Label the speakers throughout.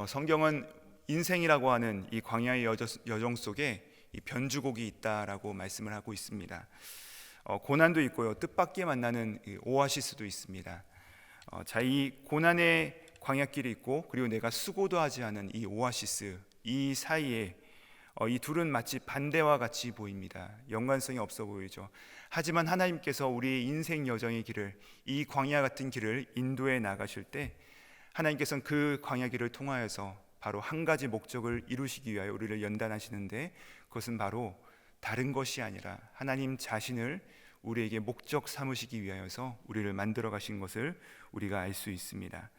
Speaker 1: 성경은 인생이라고 하는 이 광야의 여정 속에 이 변주곡이 있다라고 말씀을 하고 있습니다. 고난도 있고요, 뜻밖의 만나는 이 오아시스도 있습니다. 이 고난의 광야길이 있고, 그리고 내가 수고도 하지 않은 이 오아시스, 이 사이에 이 둘은 마치 반대와 같이 보입니다. 연관성이 없어 보이죠. 하지만 하나님께서 우리의 인생 여정의 길을, 이 광야 같은 길을 인도해 나가실 때 하나님께서는 그 광야 길을 통하여서 바로 한 가지 목적을 이루시기 위하여 우리를 연단하시는데, 그것은 바로 다른 것이 아니라 하나님 자신을 우리에게 목적 삼으시기 위하여서 우리를 만들어 가신 것을 우리가 알 수 있습니다.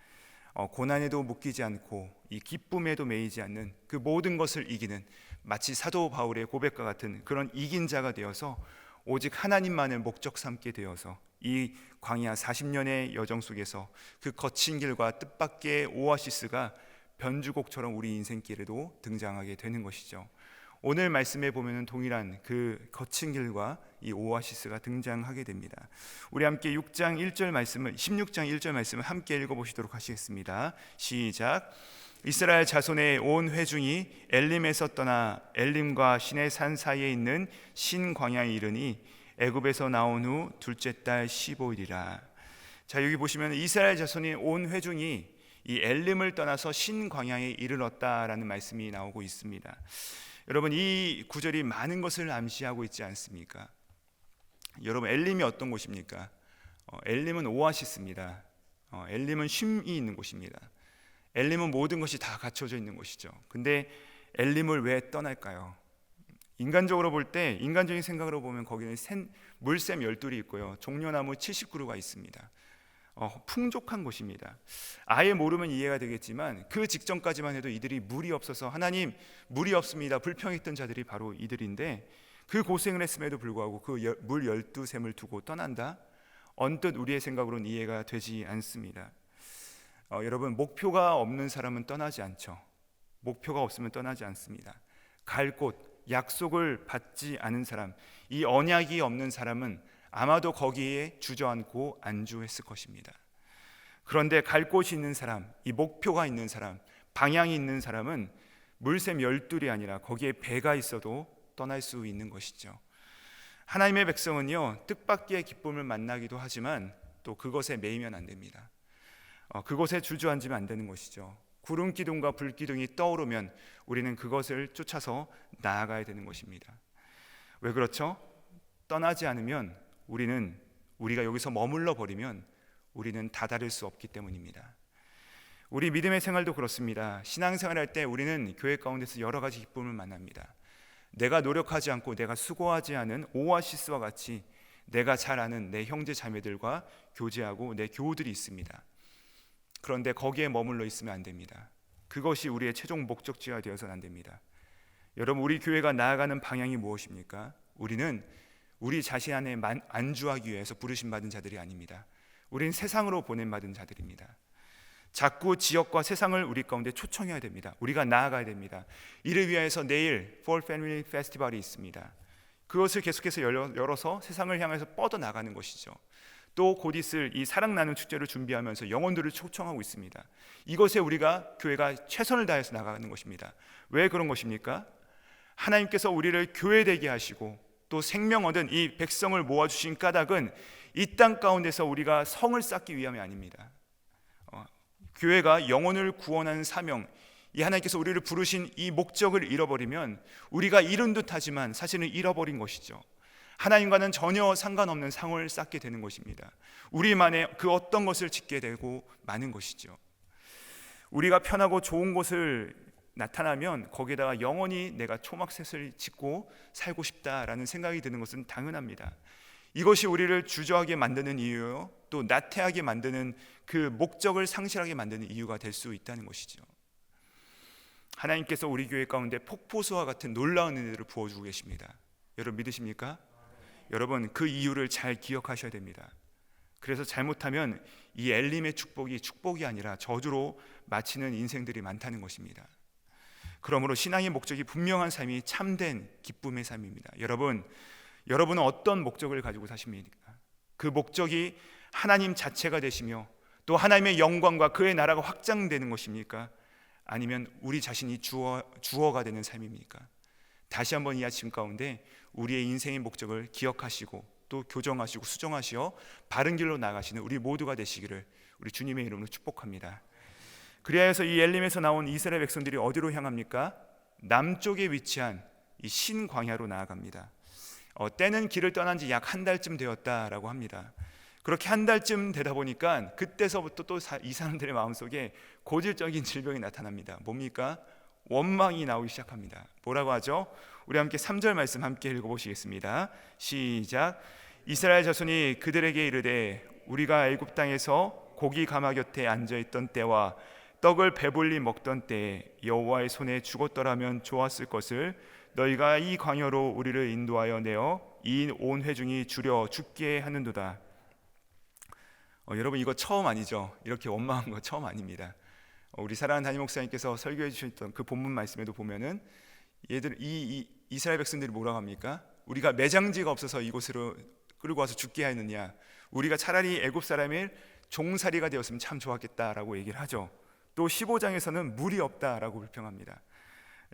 Speaker 1: 고난에도 묶이지 않고 이 기쁨에도 매이지 않는 그 모든 것을 이기는, 마치 사도 바울의 고백과 같은 그런 이긴 자가 되어서 오직 하나님만을 목적 삼게 되어서 이 광야 40년의 여정 속에서 그 거친 길과 뜻밖의 오아시스가 변주곡처럼 우리 인생길에도 등장하게 되는 것이죠. 오늘 말씀에 보면은 동일한 그 거친 길과 이 오아시스가 등장하게 됩니다. 우리 함께 16장 1절 말씀을 함께 읽어보시도록 하시겠습니다. 시작. 이스라엘 자손의 온 회중이 엘림에서 떠나 엘림과 시내 산 사이에 있는 신 광야에 이르니 애굽에서 나온 후 둘째 달 15일이라. 자, 여기 보시면 이스라엘 자손의 온 회중이 이 엘림을 떠나서 신 광야에 이르렀다라는 말씀이 나오고 있습니다. 여러분, 이 구절이 많은 것을 암시하고 있지 않습니까? 여러분, 엘림이 어떤 곳입니까? 엘림은 오아시스입니다. 엘림은 쉼이 있는 곳입니다. 엘림은 모든 것이 다 갖춰져 있는 곳이죠. 근데 엘림을 왜 떠날까요? 인간적으로 볼 때, 인간적인 생각으로 보면 거기는 물샘 12이 있고요, 종려나무 70그루가 있습니다. 풍족한 곳입니다. 아예 모르면 이해가 되겠지만 그 직전까지만 해도 이들이 물이 없어서 하나님 물이 없습니다 불평했던 자들이 바로 이들인데, 그 고생을 했음에도 불구하고 그 물 12샘을 두고 떠난다? 언뜻 우리의 생각으로는 이해가 되지 않습니다. 여러분, 목표가 없는 사람은 떠나지 않죠. 목표가 없으면 떠나지 않습니다. 갈 곳, 약속을 받지 않은 사람, 이 언약이 없는 사람은 아마도 거기에 주저앉고 안주했을 것입니다. 그런데 갈 곳이 있는 사람, 이 목표가 있는 사람, 방향이 있는 사람은 물샘 12이 아니라 거기에 배가 있어도 떠날 수 있는 것이죠. 하나님의 백성은요, 뜻밖의 기쁨을 만나기도 하지만 또 그것에 매이면 안 됩니다. 그것에 주저앉으면 안 되는 것이죠. 구름 기둥과 불 기둥이 떠오르면 우리는 그것을 쫓아서 나아가야 되는 것입니다. 왜 그렇죠? 떠나지 않으면 우리가 여기서 머물러 버리면 우리는 다다를 수 없기 때문입니다. 우리 믿음의 생활도 그렇습니다. 신앙생활할 때 우리는 교회 가운데서 여러 가지 기쁨을 만납니다. 내가 노력하지 않고 내가 수고하지 않은 오아시스와 같이 내가 잘 아는 내 형제 자매들과 교제하고 내 교우들이 있습니다. 그런데 거기에 머물러 있으면 안 됩니다. 그것이 우리의 최종 목적지가 되어서는 안 됩니다. 여러분, 우리 교회가 나아가는 방향이 무엇입니까? 우리는 우리 자신 안에 안주하기 위해서 부르심 받은 자들이 아닙니다. 우리는 세상으로 보냄받은 자들입니다. 자꾸 지역과 세상을 우리 가운데 초청해야 됩니다. 우리가 나아가야 됩니다. 이를 위해서 내일 Fall Family Festival이 있습니다. 그것을 계속해서 열어서 세상을 향해서 뻗어나가는 것이죠. 또 곧 있을 이 사랑 나눔 축제를 준비하면서 영혼들을 초청하고 있습니다. 이것에 우리가 교회가 최선을 다해서 나가는 것입니다. 왜 그런 것입니까? 하나님께서 우리를 교회되게 하시고 또 생명 얻은 이 백성을 모아주신 까닭은 이 땅 가운데서 우리가 성을 쌓기 위함이 아닙니다. 교회가 영혼을 구원하는 사명, 이 하나님께서 우리를 부르신 이 목적을 잃어버리면 우리가 이룬 듯하지만 사실은 잃어버린 것이죠. 하나님과는 전혀 상관없는 상을 쌓게 되는 것입니다. 우리만의 그 어떤 것을 짓게 되고 마는 것이죠. 우리가 편하고 좋은 곳을 나타나면 거기에다가 영원히 내가 초막셋을 짓고 살고 싶다라는 생각이 드는 것은 당연합니다. 이것이 우리를 주저하게 만드는 이유요, 또 나태하게 만드는 그 목적을 상실하게 만드는 이유가 될 수 있다는 것이죠. 하나님께서 우리 교회 가운데 폭포수와 같은 놀라운 은혜를 부어주고 계십니다. 여러분 믿으십니까? 여러분, 그 이유를 잘 기억하셔야 됩니다. 그래서 잘못하면 이 엘림의 축복이 아니라 저주로 마치는 인생들이 많다는 것입니다. 그러므로 신앙의 목적이 분명한 삶이 참된 기쁨의 삶입니다. 여러분은 어떤 목적을 가지고 사십니까? 그 목적이 하나님 자체가 되시며 또 하나님의 영광과 그의 나라가 확장되는 것입니까? 아니면 우리 자신이 주어가 되는 삶입니까? 다시 한번 이 아침 가운데 우리의 인생의 목적을 기억하시고 또 교정하시고 수정하시어 바른 길로 나가시는 우리 모두가 되시기를 우리 주님의 이름으로 축복합니다. 그리하여서 이 엘림에서 나온 이스라엘 백성들이 어디로 향합니까? 남쪽에 위치한 이 신광야로 나아갑니다. 때는 길을 떠난 지 약 한 달쯤 되었다라고 합니다. 그렇게 한 달쯤 되다 보니까 그때서부터 또 이 사람들의 마음속에 고질적인 질병이 나타납니다. 뭡니까? 원망이 나오기 시작합니다. 뭐라고 하죠? 우리 함께 3절 말씀 함께 읽어보시겠습니다. 시작. 이스라엘 자손이 그들에게 이르되 우리가 애굽 땅에서 고기 가마 곁에 앉아있던 때와 떡을 배불리 먹던 때에 여호와의 손에 죽었더라면 좋았을 것을 너희가 이 광야로 우리를 인도하여 내어 이 온 회중이 줄여 죽게 하는도다. 여러분 이거 처음 아니죠? 이렇게 원망한 거 처음 아닙니다. 우리 사랑하는 담임 목사님께서 설교해 주셨던 그 본문 말씀에도 보면은 이 이스라엘 백성들이 뭐라고 합니까? 우리가 매장지가 없어서 이곳으로 끌고 와서 죽게 하느냐, 우리가 차라리 애굽 사람의 종살이가 되었으면 참 좋았겠다라고 얘기를 하죠. 또 15장에서는 물이 없다라고 불평합니다.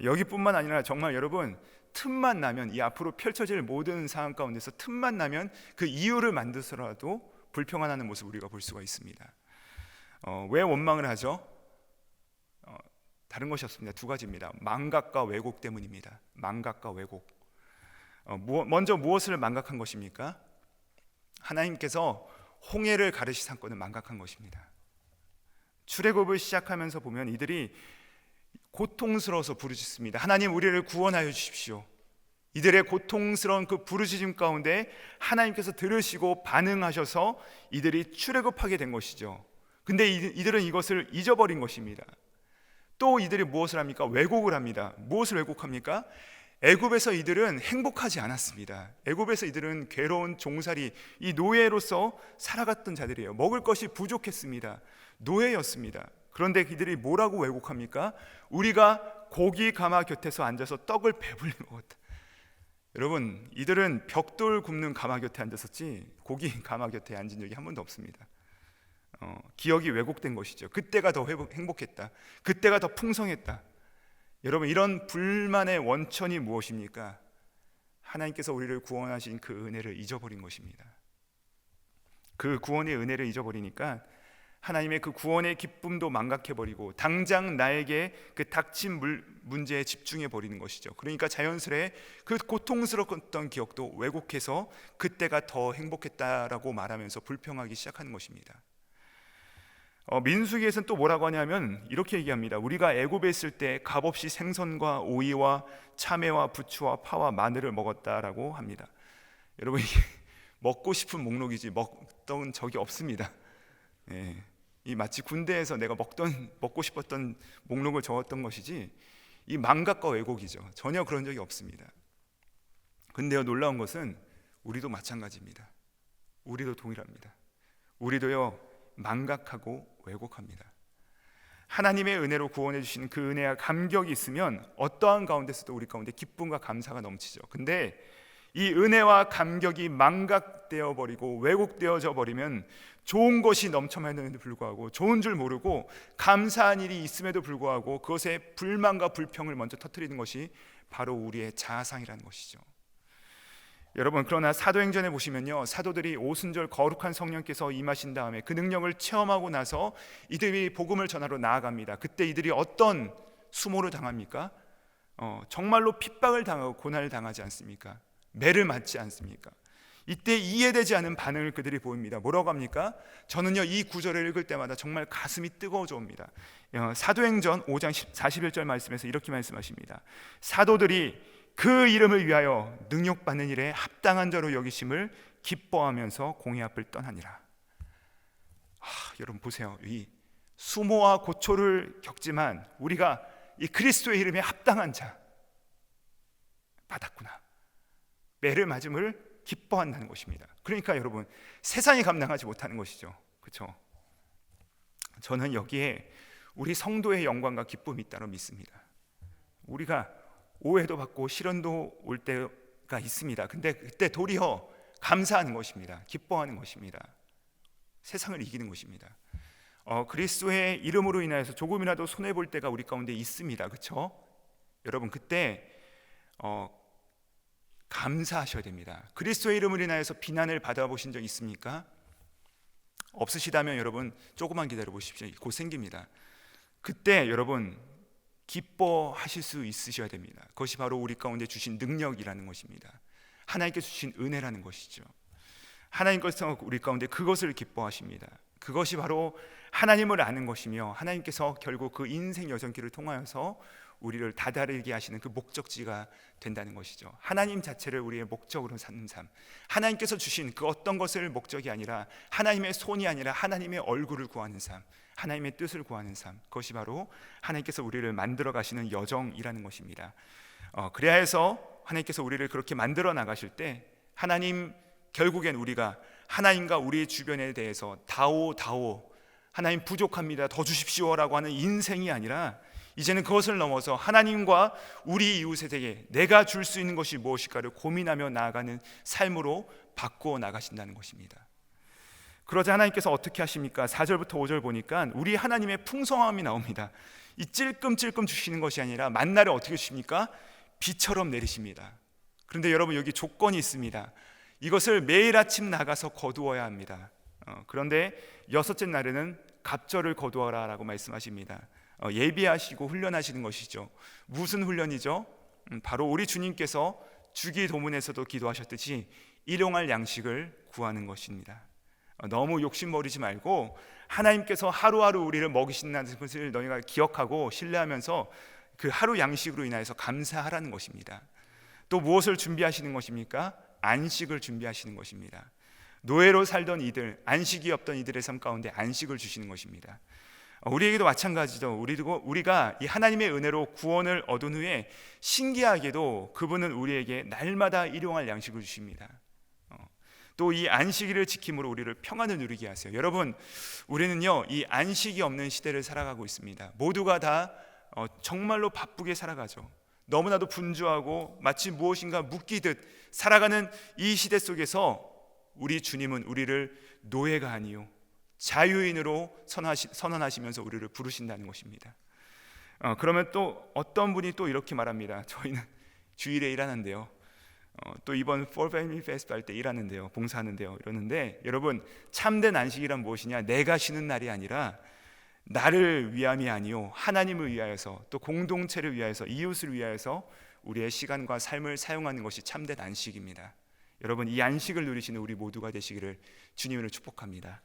Speaker 1: 여기뿐만 아니라 정말 여러분 틈만 나면 이 앞으로 펼쳐질 모든 상황 가운데서 틈만 나면 그 이유를 만들어서라도 불평하는 모습 우리가 볼 수가 있습니다. 왜 원망을 하죠? 다른 것이 없습니다. 두 가지입니다. 망각과 왜곡 때문입니다. 망각과 왜곡. 먼저 무엇을 망각한 것입니까? 하나님께서 홍해를 가르시 사건을 망각한 것입니다. 출애굽을 시작하면서 보면 이들이 고통스러워서 부르짖습니다. 하나님 우리를 구원하여 주십시오. 이들의 고통스러운 그 부르짖음 가운데 하나님께서 들으시고 반응하셔서 이들이 출애굽하게 된 것이죠. 근데 이들은 이것을 잊어버린 것입니다. 또 이들이 무엇을 합니까? 왜곡을 합니다. 무엇을 왜곡합니까? 애굽에서 이들은 행복하지 않았습니다. 애굽에서 이들은 괴로운 종살이, 이 노예로서 살아갔던 자들이에요. 먹을 것이 부족했습니다. 노예였습니다. 그런데 이들이 뭐라고 왜곡합니까? 우리가 고기 가마 곁에서 앉아서 떡을 배불리 먹었다. 여러분 이들은 벽돌 굽는 가마 곁에 앉았었지 고기 가마 곁에 앉은 적이 한 번도 없습니다. 기억이 왜곡된 것이죠. 그때가 더 행복했다. 그때가 더 풍성했다. 여러분 이런 불만의 원천이 무엇입니까? 하나님께서 우리를 구원하신 그 은혜를 잊어버린 것입니다. 그 구원의 은혜를 잊어버리니까 하나님의 그 구원의 기쁨도 망각해버리고 당장 나에게 그 닥친 문제에 집중해버리는 것이죠. 그러니까 자연스레 그 고통스러웠던 기억도 왜곡해서 그때가 더 행복했다라고 말하면서 불평하기 시작하는 것입니다. 민수기에서는 또 뭐라고 하냐면 이렇게 얘기합니다. 우리가 애굽에 있을 때 값없이 생선과 오이와 참외와 부추와 파와 마늘을 먹었다라고 합니다. 여러분 이게 먹고 싶은 목록이지 먹던 적이 없습니다. 예, 이 마치 군대에서 내가 먹고 싶었던 목록을 적었던 것이지 이 망각과 왜곡이죠. 전혀 그런 적이 없습니다. 근데요 놀라운 것은 우리도 마찬가지입니다. 우리도 동일합니다. 우리도요 망각하고 왜곡합니다. 하나님의 은혜로 구원해 주신 그 은혜와 감격이 있으면 어떠한 가운데서도 우리 가운데 기쁨과 감사가 넘치죠. 근데 이 은혜와 감격이 망각되어 버리고 왜곡되어져 버리면 좋은 것이 넘쳐나는데도 불구하고 좋은 줄 모르고 감사한 일이 있음에도 불구하고 그것에 불만과 불평을 먼저 터뜨리는 것이 바로 우리의 자아상이라는 것이죠. 여러분 그러나 사도행전에 보시면요 사도들이 오순절 거룩한 성령께서 임하신 다음에 그 능력을 체험하고 나서 이들이 복음을 전하러 나아갑니다. 그때 이들이 어떤 수모를 당합니까? 정말로 핍박을 당하고 고난을 당하지 않습니까? 매를 맞지 않습니까? 이때 이해되지 않은 반응을 그들이 보입니다. 뭐라고 합니까? 저는요 이 구절을 읽을 때마다 정말 가슴이 뜨거워져 옵니다. 사도행전 5장 41절 말씀에서 이렇게 말씀하십니다. 사도들이 그 이름을 위하여 능력받는 일에 합당한 자로 여기심을 기뻐하면서 공회 앞을 떠나니라. 여러분 보세요. 이 수모와 고초를 겪지만 우리가 이 그리스도의 이름에 합당한 자 받았구나. 매를 맞음을 기뻐한다는 것입니다. 그러니까 여러분 세상이 감당하지 못하는 것이죠. 그렇죠? 저는 여기에 우리 성도의 영광과 기쁨이 있다고 믿습니다. 우리가 오해도 받고 시련도 올 때가 있습니다. 근데 그때 도리어 감사하는 것입니다. 기뻐하는 것입니다. 세상을 이기는 것입니다. 그리스도의 이름으로 인하여서 조금이라도 손해 볼 때가 우리 가운데 있습니다. 그렇죠? 여러분 그때 감사하셔야 됩니다. 그리스도의 이름으로 인하여서 비난을 받아보신 적 있습니까? 없으시다면 여러분 조금만 기다려 보십시오. 곧 생깁니다. 그때 여러분 기뻐하실 수 있으셔야 됩니다. 그것이 바로 우리 가운데 주신 능력이라는 것입니다. 하나님께서 주신 은혜라는 것이죠. 하나님께서 우리 가운데 그것을 기뻐하십니다. 그것이 바로 하나님을 아는 것이며 하나님께서 결국 그 인생 여정길을 통하여서 우리를 다다르게 하시는 그 목적지가 된다는 것이죠. 하나님 자체를 우리의 목적으로 삼는 삶, 하나님께서 주신 그 어떤 것을 목적이 아니라 하나님의 손이 아니라 하나님의 얼굴을 구하는 삶, 하나님의 뜻을 구하는 삶, 그것이 바로 하나님께서 우리를 만들어 가시는 여정이라는 것입니다. 그래야 해서 하나님께서 우리를 그렇게 만들어 나가실 때 하나님 결국엔 우리가 하나님과 우리 주변에 대해서 다오 하나님 부족합니다 더 주십시오라고 하는 인생이 아니라 이제는 그것을 넘어서 하나님과 우리 이웃에게 내가 줄 수 있는 것이 무엇일까를 고민하며 나아가는 삶으로 바꾸어 나가신다는 것입니다. 그러자 하나님께서 어떻게 하십니까? 4절부터 5절 보니까 우리 하나님의 풍성함이 나옵니다. 이 찔끔찔끔 주시는 것이 아니라 만나를 어떻게 주십니까? 비처럼 내리십니다. 그런데 여러분 여기 조건이 있습니다. 이것을 매일 아침 나가서 거두어야 합니다. 그런데 여섯째 날에는 갑절을 거두어라 라고 말씀하십니다. 예비하시고 훈련하시는 것이죠. 무슨 훈련이죠? 바로 우리 주님께서 주기도문에서도 기도하셨듯이 일용할 양식을 구하는 것입니다. 너무 욕심버리지 말고 하나님께서 하루하루 우리를 먹이신다는 것을 너희가 기억하고 신뢰하면서 그 하루 양식으로 인하여서 감사하라는 것입니다. 또 무엇을 준비하시는 것입니까? 안식을 준비하시는 것입니다. 노예로 살던 이들, 안식이 없던 이들의 삶 가운데 안식을 주시는 것입니다. 우리에게도 마찬가지죠. 우리가 이 하나님의 은혜로 구원을 얻은 후에 신기하게도 그분은 우리에게 날마다 일용할 양식을 주십니다. 또 이 안식일을 지킴으로 우리를 평안을 누리게 하세요. 여러분 우리는요 이 안식이 없는 시대를 살아가고 있습니다. 모두가 다 정말로 바쁘게 살아가죠. 너무나도 분주하고 마치 무엇인가 묶이듯 살아가는 이 시대 속에서 우리 주님은 우리를 노예가 아니요 자유인으로 선언하시면서 우리를 부르신다는 것입니다. 그러면 또 어떤 분이 또 이렇게 말합니다. 저희는 주일에 일하는데요. 또 이번 For Family Festival 할 때 일하는데요. 봉사하는데요. 이러는데 여러분 참된 안식이란 무엇이냐? 내가 쉬는 날이 아니라 나를 위함이 아니요 하나님을 위하여서 또 공동체를 위하여서 이웃을 위하여서 우리의 시간과 삶을 사용하는 것이 참된 안식입니다. 여러분 이 안식을 누리시는 우리 모두가 되시기를 주님으로 축복합니다.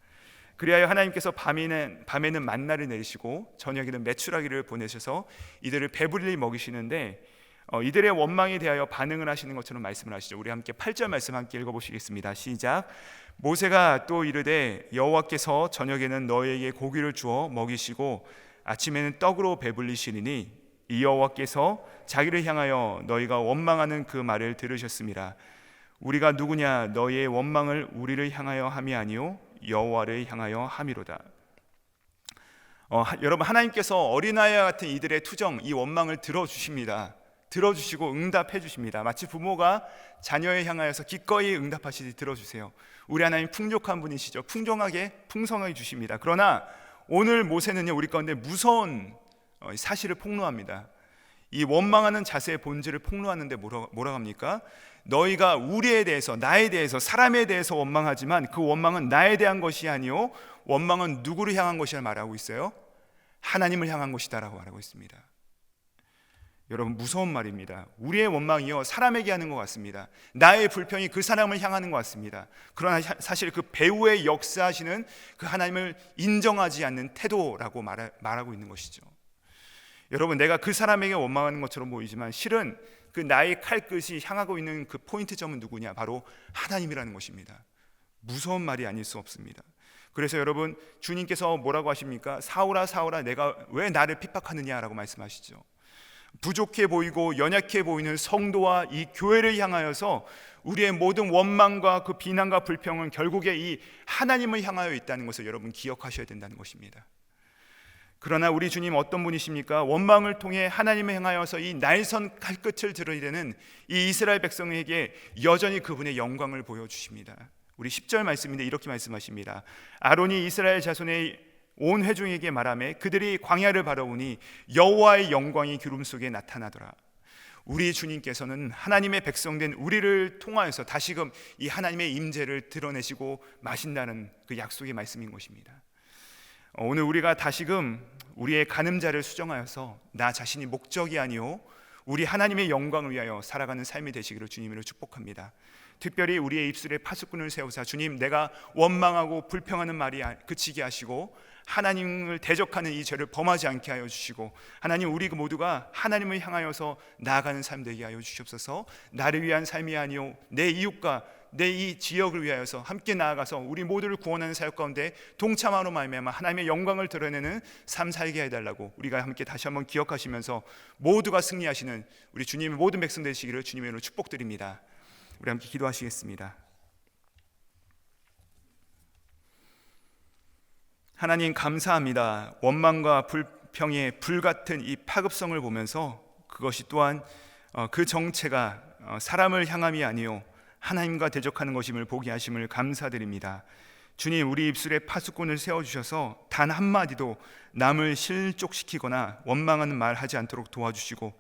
Speaker 1: 그리하여 하나님께서 밤에는 만나를 내리시고 저녁에는 메추라기를 보내셔서 이들을 배불리 먹이시는데 이들의 원망에 대하여 반응을 하시는 것처럼 말씀을 하시죠. 우리 함께 8절 말씀 함께 읽어보시겠습니다. 시작. 모세가 또 이르되 여호와께서 저녁에는 너희에게 고기를 주어 먹이시고 아침에는 떡으로 배불리시리니 이 여호와께서 자기를 향하여 너희가 원망하는 그 말을 들으셨음이라. 우리가 누구냐? 너희의 원망을 우리를 향하여 함이 아니요 여호와를 향하여 함이로다. 여러분 하나님께서 어린아이와 같은 이들의 투정, 이 원망을 들어주십니다. 들어주시고 응답해 주십니다. 마치 부모가 자녀에 향하여서 기꺼이 응답하시듯이 들어주세요. 우리 하나님 풍족한 분이시죠. 풍성하게 주십니다. 그러나 오늘 모세는요 우리 가운데 무서운 사실을 폭로합니다. 이 원망하는 자세의 본질을 폭로하는데 뭐라고 합니까? 너희가 우리에 대해서, 나에 대해서, 사람에 대해서 원망하지만 그 원망은 나에 대한 것이 아니요 원망은 누구를 향한 것이라 말하고 있어요? 하나님을 향한 것이다라고 말하고 있습니다. 여러분 무서운 말입니다. 우리의 원망이요 사람에게 하는 것 같습니다. 나의 불평이 그 사람을 향하는 것 같습니다. 그러나 사실 그 배후에 역사하시는 그 하나님을 인정하지 않는 태도라고 말하고 있는 것이죠. 여러분 내가 그 사람에게 원망하는 것처럼 보이지만 실은 그 나의 칼끝이 향하고 있는 그 포인트점은 누구냐? 바로 하나님이라는 것입니다. 무서운 말이 아닐 수 없습니다. 그래서 여러분 주님께서 뭐라고 하십니까? 사울아 사울아 내가 왜 나를 핍박하느냐라고 말씀하시죠. 부족해 보이고 연약해 보이는 성도와 이 교회를 향하여서 우리의 모든 원망과 그 비난과 불평은 결국에 이 하나님을 향하여 있다는 것을 여러분 기억하셔야 된다는 것입니다. 그러나 우리 주님 어떤 분이십니까? 원망을 통해 하나님을 향하여서 이 날선 칼끝을 드러내는 이 이스라엘 백성에게 여전히 그분의 영광을 보여주십니다. 우리 10절 말씀인데 이렇게 말씀하십니다. 아론이 이스라엘 자손의 온 회중에게 말하며 그들이 광야를 바라보니 여호와의 영광이 구름 속에 나타나더라. 우리 주님께서는 하나님의 백성된 우리를 통하여서 다시금 이 하나님의 임재를 드러내시고 마신다는 그 약속의 말씀인 것입니다. 오늘 우리가 다시금 우리의 가늠자를 수정하여서 나 자신이 목적이 아니요 우리 하나님의 영광을 위하여 살아가는 삶이 되시기를 주님으로 축복합니다. 특별히 우리의 입술에 파수꾼을 세우사 주님, 내가 원망하고 불평하는 말이 그치게 하시고 하나님을 대적하는 이 죄를 범하지 않게 하여 주시고, 하나님, 우리 모두가 하나님을 향하여서 나아가는 삶 되게 하여 주시옵소서. 나를 위한 삶이 아니요 내 이웃과 내 이 지역을 위하여서 함께 나아가서 우리 모두를 구원하는 사역 가운데 동참하로 말미암아 하나님의 영광을 드러내는 삶 살게 해달라고 우리가 함께 다시 한번 기억하시면서 모두가 승리하시는 우리 주님의 모든 백성 되시기를 주님의 이름으로 축복드립니다. 우리 함께 기도하시겠습니다. 하나님, 감사합니다. 원망과 불평의 불같은 이 파급성을 보면서 그것이 또한 그 정체가 사람을 향함이 아니요 하나님과 대적하는 것임을 보게 하심을 감사드립니다. 주님, 우리 입술에 파수꾼을 세워주셔서 단 한마디도 남을 실족시키거나 원망하는 말 하지 않도록 도와주시고,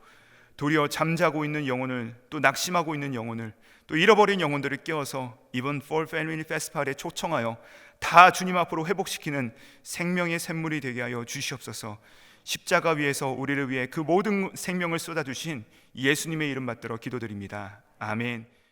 Speaker 1: 도리어 잠자고 있는 영혼을, 또 낙심하고 있는 영혼을, 또 잃어버린 영혼들을 깨워서 이번 Fall Family Festival에 초청하여 다 주님 앞으로 회복시키는 생명의 샘물이 되게 하여 주시옵소서. 십자가 위에서 우리를 위해 그 모든 생명을 쏟아주신 예수님의 이름 받들어 기도드립니다. 아멘.